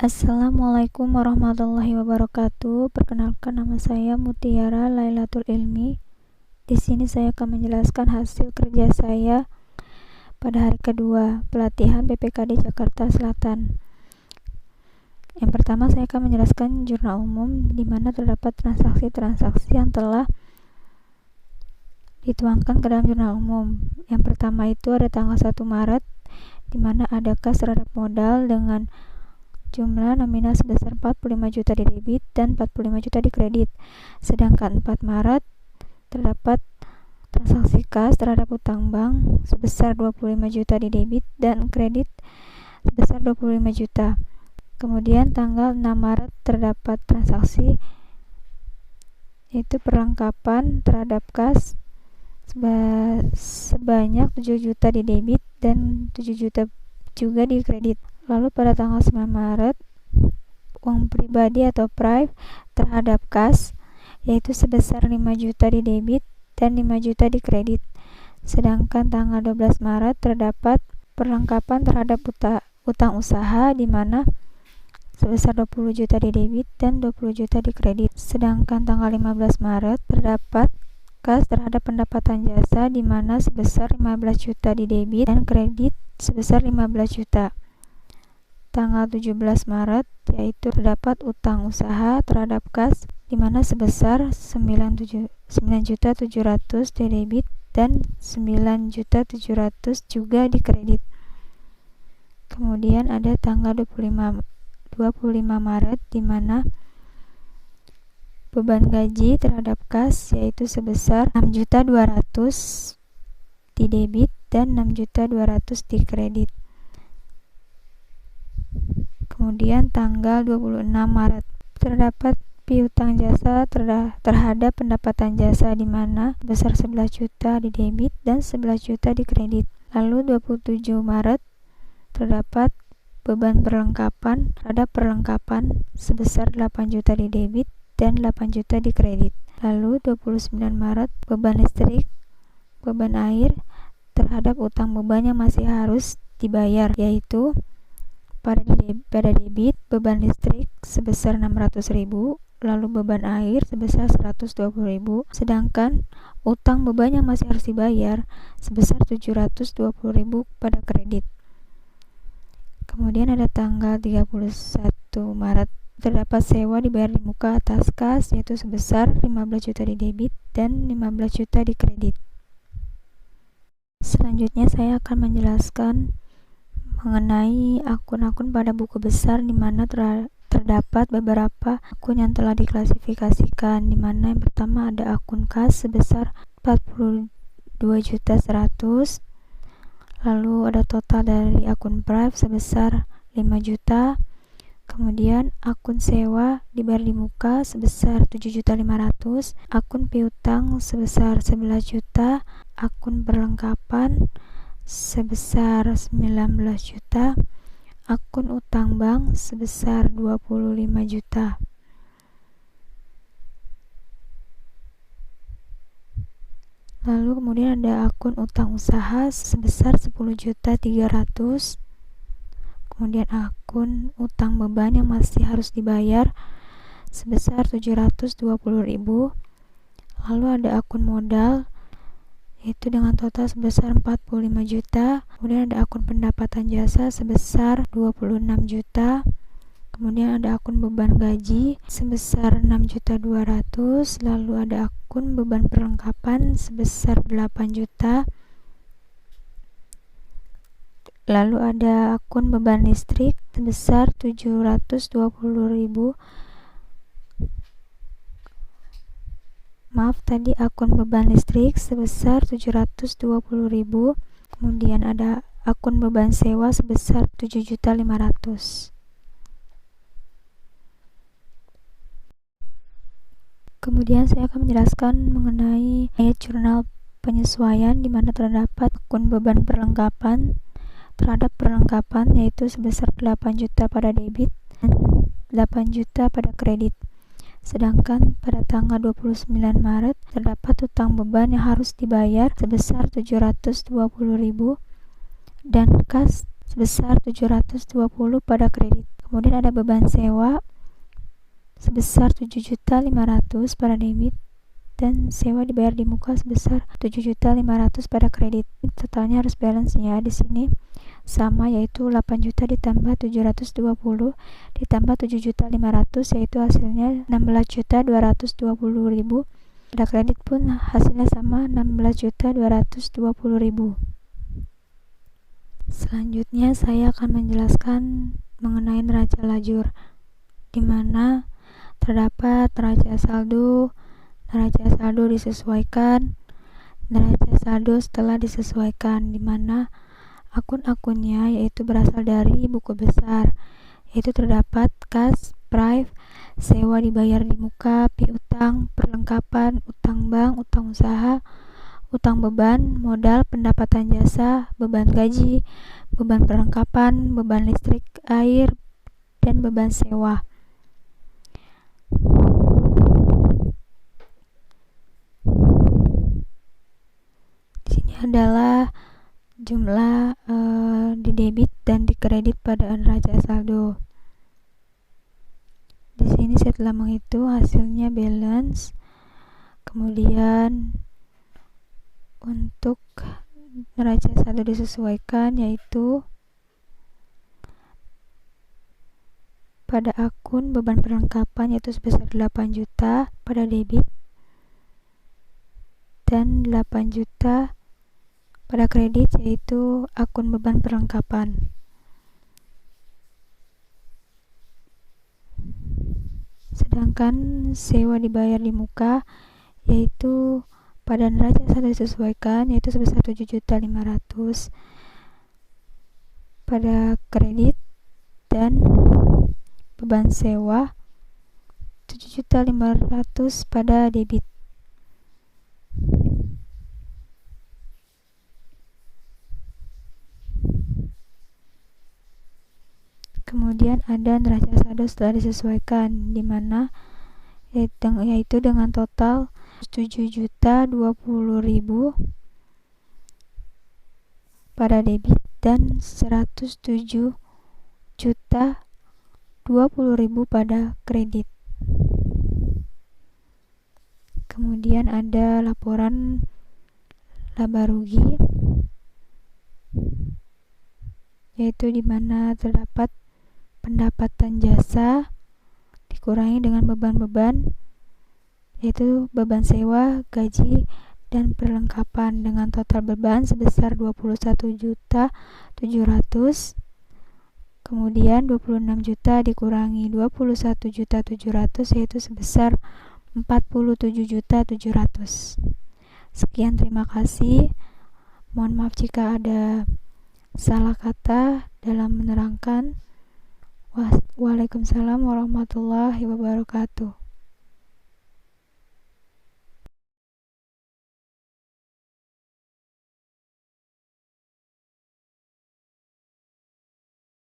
Assalamualaikum warahmatullahi wabarakatuh. Perkenalkan, nama saya Mutiara Lailatul Ilmi. Di sini saya akan menjelaskan hasil kerja saya pada hari kedua pelatihan PPKD Jakarta Selatan. Yang pertama, saya akan menjelaskan jurnal umum di mana terdapat transaksi-transaksi yang telah dituangkan ke dalam jurnal umum. Yang pertama itu ada tanggal 1 Maret di mana ada kas terhadap modal dengan jumlah nominal sebesar 45 juta di debit dan 45 juta di kredit. Sedangkan 4 Maret terdapat transaksi kas terhadap utang bank sebesar 25 juta di debit dan kredit sebesar 25 juta. Kemudian tanggal 6 Maret terdapat transaksi yaitu perlengkapan terhadap kas sebanyak 7 juta di debit dan 7 juta juga di kredit. Lalu pada tanggal 9 Maret, uang pribadi atau PRIV terhadap kas yaitu sebesar 5 juta di debit dan 5 juta di kredit. Sedangkan tanggal 12 Maret terdapat perlengkapan terhadap utang usaha di mana sebesar 20 juta di debit dan 20 juta di kredit. Sedangkan tanggal 15 Maret terdapat kas terhadap pendapatan jasa di mana sebesar 15 juta di debit dan kredit sebesar 15 juta. Tanggal 17 Maret yaitu terdapat utang usaha terhadap kas di mana sebesar 9.700.000 di debit dan 9.700.000 juga di kredit. Kemudian ada tanggal 25 Maret di mana beban gaji terhadap kas yaitu sebesar 6.200.000 di debit dan 6.200.000 di kredit. Kemudian tanggal 26 Maret terdapat piutang jasa terhadap pendapatan jasa di mana sebesar 11 juta di debit dan 11 juta di kredit. Lalu 27 Maret terdapat beban perlengkapan terhadap perlengkapan sebesar 8 juta di debit dan 8 juta di kredit. Lalu 29 Maret beban listrik, beban air terhadap utang beban yang masih harus dibayar yaitu pada debit beban listrik sebesar 600.000, lalu beban air sebesar 120.000, sedangkan utang beban yang masih harus dibayar sebesar 720.000 pada kredit. Kemudian ada tanggal 31 Maret terdapat sewa dibayar di muka atas kas yaitu sebesar 15 juta di debit dan 15 juta di kredit. Selanjutnya saya akan menjelaskan mengenai akun-akun pada buku besar di mana terdapat beberapa akun yang telah diklasifikasikan, di mana yang pertama ada akun kas sebesar 42.100.000, lalu ada total dari akun PRIV sebesar 5 juta, kemudian akun sewa dibayar di muka sebesar 7.500.000, akun piutang sebesar 11 juta, akun perlengkapan sebesar 19 juta, akun utang bank sebesar 25 juta. Lalu kemudian ada akun utang usaha sebesar 10.300.000, kemudian akun utang beban yang masih harus dibayar sebesar 720.000, lalu ada akun modal yaitu dengan total sebesar 45 juta, kemudian ada akun pendapatan jasa sebesar 26 juta, kemudian ada akun beban gaji sebesar 6.200.000, lalu ada akun beban perlengkapan sebesar 8 juta, lalu ada akun beban listrik sebesar 720.000. Akun beban listrik sebesar 720.000, kemudian ada akun beban sewa sebesar 7.500.000. Kemudian saya akan menjelaskan mengenai jurnal penyesuaian di mana terdapat akun beban perlengkapan terhadap perlengkapan yaitu sebesar 8 juta pada debit dan 8 juta pada kredit. Sedangkan pada tanggal 29 Maret terdapat utang beban yang harus dibayar sebesar 720.000 dan kas sebesar 720 pada kredit. Kemudian ada beban sewa sebesar 7.500.000 pada debit dan sewa dibayar di muka sebesar 7.500.000 pada kredit. Totalnya harus balance ya di sini sama, yaitu 8 juta ditambah 720 ditambah 7.500.000, yaitu hasilnya 16.220.000. Pada kredit pun hasilnya sama, 16.220.000. Selanjutnya saya akan menjelaskan mengenai neraca lajur, di mana terdapat neraca saldo disesuaikan, neraca saldo setelah disesuaikan, di mana akun-akunnya yaitu berasal dari buku besar, yaitu terdapat kas, prive, sewa dibayar di muka, piutang, perlengkapan, utang bank, utang usaha, utang beban, modal, pendapatan jasa, beban gaji, beban perlengkapan, beban listrik, air, dan beban sewa. Di sini adalah jumlah di debit dan di kredit pada neraca saldo. Di sini saya telah menghitung hasilnya balance. Kemudian untuk neraca saldo disesuaikan, yaitu pada akun beban perlengkapan yaitu sebesar 8 juta pada debit dan 8 juta pada kredit, yaitu akun beban perlengkapan. Sedangkan sewa dibayar di muka yaitu pada neraca saldo disesuaikan yaitu sebesar 7.500.000 pada kredit dan beban sewa 7.500.000 pada debit. Kemudian ada neraca saldo setelah disesuaikan, di mana yaitu dengan total 7.020.000 pada debit dan 107.020.000 pada kredit. Kemudian ada laporan laba rugi, yaitu di mana terdapat pendapatan jasa dikurangi dengan beban-beban, yaitu beban sewa, gaji, dan perlengkapan, dengan total beban sebesar 21.700.000. Kemudian 26 juta dikurangi 21.700.000, yaitu sebesar 47.700.000. Sekian, terima kasih. Mohon maaf jika ada salah kata dalam menerangkan. Waalaikumsalam warahmatullahi wabarakatuh.